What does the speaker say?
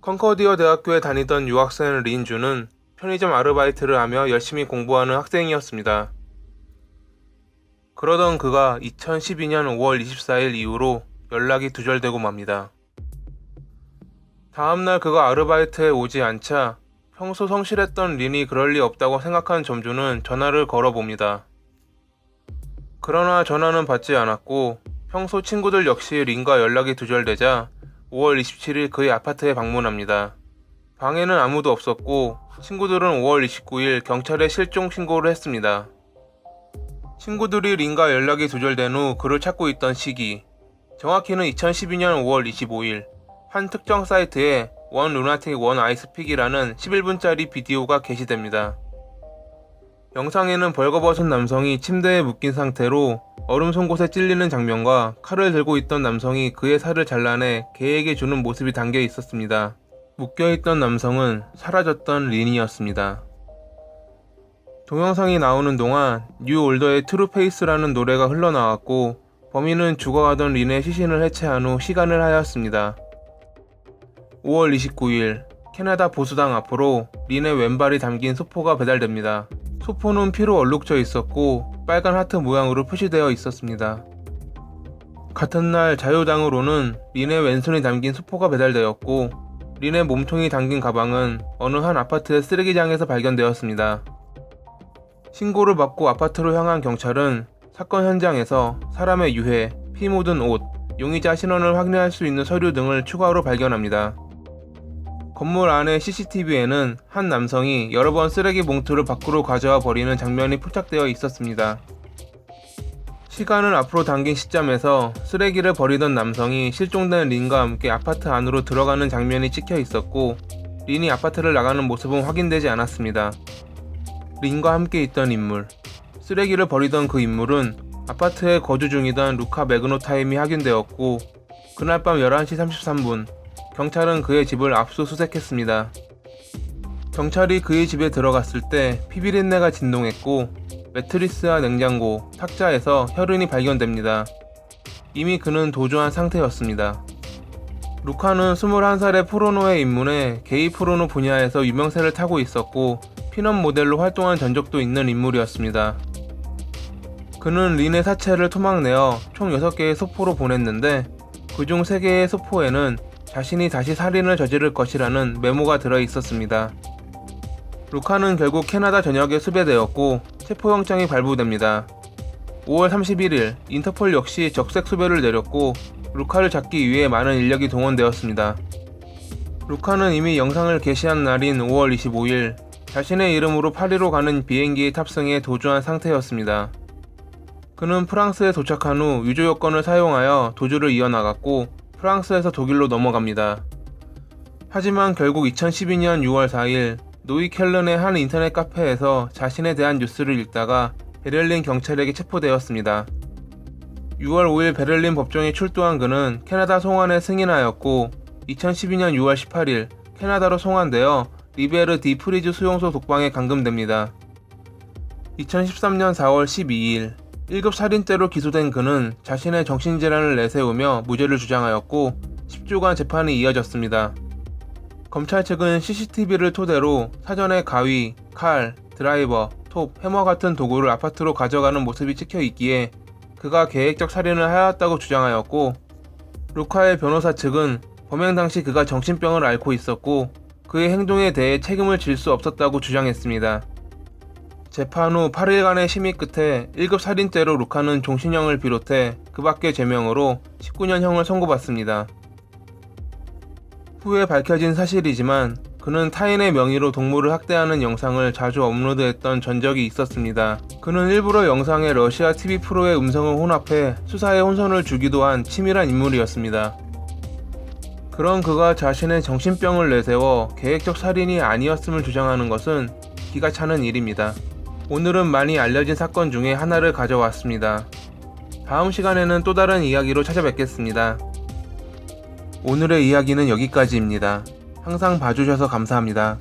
컨코디어 대학교에 다니던 유학생 린주는 편의점 아르바이트를 하며 열심히 공부하는 학생이었습니다. 그러던 그가 2012년 5월 24일 이후로 연락이 두절되고 맙니다. 다음날 그가 아르바이트에 오지 않자 평소 성실했던 린이 그럴 리 없다고 생각한 점주는 전화를 걸어봅니다. 그러나 전화는 받지 않았고 평소 친구들 역시 린과 연락이 두절되자 5월 27일 그의 아파트에 방문합니다. 방에는 아무도 없었고 친구들은 5월 29일 경찰에 실종 신고를 했습니다. 친구들이 린과 연락이 두절된 후 그를 찾고 있던 시기, 정확히는 2012년 5월 25일 한 특정 사이트에 원 루나틱 원 아이스픽이라는 11분짜리 비디오가 게시됩니다. 영상에는 벌거벗은 남성이 침대에 묶인 상태로 얼음 송곳에 찔리는 장면과 칼을 들고 있던 남성이 그의 살을 잘라내 개에게 주는 모습이 담겨 있었습니다. 묶여있던 남성은 사라졌던 린이었습니다. 동영상이 나오는 동안 뉴 올더의 트루페이스라는 노래가 흘러나왔고 범인은 죽어가던 린의 시신을 해체한 후 시간을 하였습니다. 5월 29일 캐나다 보수당 앞으로 린의 왼발이 담긴 소포가 배달됩니다. 소포는 피로 얼룩져 있었고 빨간 하트 모양으로 표시되어 있었습니다. 같은 날 자유당으로는 린의 왼손이 담긴 소포가 배달되었고 린의 몸통이 담긴 가방은 어느 한 아파트의 쓰레기장에서 발견되었습니다. 신고를 받고 아파트로 향한 경찰은 사건 현장에서 사람의 유해, 피 묻은 옷, 용의자 신원을 확인할 수 있는 서류 등을 추가로 발견합니다. 건물 안의 CCTV에는 한 남성이 여러 번 쓰레기 봉투를 밖으로 가져와 버리는 장면이 포착되어 있었습니다. 시간을 앞으로 당긴 시점에서 쓰레기를 버리던 남성이 실종된 린과 함께 아파트 안으로 들어가는 장면이 찍혀 있었고 린이 아파트를 나가는 모습은 확인되지 않았습니다. 린과 함께 있던 인물, 쓰레기를 버리던 그 인물은 아파트에 거주 중이던 루카 매그노타임이 확인되었고 그날 밤 11시 33분 경찰은 그의 집을 압수수색했습니다. 경찰이 그의 집에 들어갔을 때 피비린내가 진동했고 매트리스와 냉장고, 탁자에서 혈흔이 발견됩니다. 이미 그는 도주한 상태였습니다. 루카는 21살의 포르노에 입문해 게이 포르노 분야에서 유명세를 타고 있었고 핀업 모델로 활동한 전적도 있는 인물이었습니다. 그는 린의 사체를 토막내어 총 6개의 소포로 보냈는데 그중 3개의 소포에는 자신이 다시 살인을 저지를 것이라는 메모가 들어있었습니다. 루카는 결국 캐나다 전역에 수배되었고 체포영장이 발부됩니다. 5월 31일 인터폴 역시 적색 수배를 내렸고 루카를 잡기 위해 많은 인력이 동원되었습니다. 루카는 이미 영상을 게시한 날인 5월 25일 자신의 이름으로 파리로 가는 비행기에 탑승해 도주한 상태였습니다. 그는 프랑스에 도착한 후 유조 여권을 사용하여 도주를 이어나갔고 프랑스에서 독일로 넘어갑니다. 하지만 결국 2012년 6월 4일 노이켈른의 한 인터넷 카페에서 자신에 대한 뉴스를 읽다가 베를린 경찰에게 체포되었습니다. 6월 5일 베를린 법정에 출두한 그는 캐나다 송환에 승인하였고 2012년 6월 18일 캐나다로 송환되어 리베르 디 프리즈 수용소 독방에 감금됩니다. 2013년 4월 12일 1급 살인죄로 기소된 그는 자신의 정신질환을 내세우며 무죄를 주장하였고 10주간 재판이 이어졌습니다. 검찰 측은 CCTV를 토대로 사전에 가위, 칼, 드라이버, 톱, 해머 같은 도구를 아파트로 가져가는 모습이 찍혀 있기에 그가 계획적 살인을 하였다고 주장하였고 루카의 변호사 측은 범행 당시 그가 정신병을 앓고 있었고 그의 행동에 대해 책임을 질 수 없었다고 주장했습니다. 재판 후 8일간의 심의 끝에 1급 살인죄로 루카는 종신형을 비롯해 그 밖의 죄명으로 19년형을 선고받습니다. 후에 밝혀진 사실이지만 그는 타인의 명의로 동물을 학대하는 영상을 자주 업로드했던 전적이 있었습니다. 그는 일부러 영상에 러시아 TV 프로의 음성을 혼합해 수사에 혼선을 주기도 한 치밀한 인물이었습니다. 그런 그가 자신의 정신병을 내세워 계획적 살인이 아니었음을 주장하는 것은 기가 차는 일입니다. 오늘은 많이 알려진 사건 중에 하나를 가져왔습니다. 다음 시간에는 또 다른 이야기로 찾아뵙겠습니다. 오늘의 이야기는 여기까지입니다. 항상 봐주셔서 감사합니다.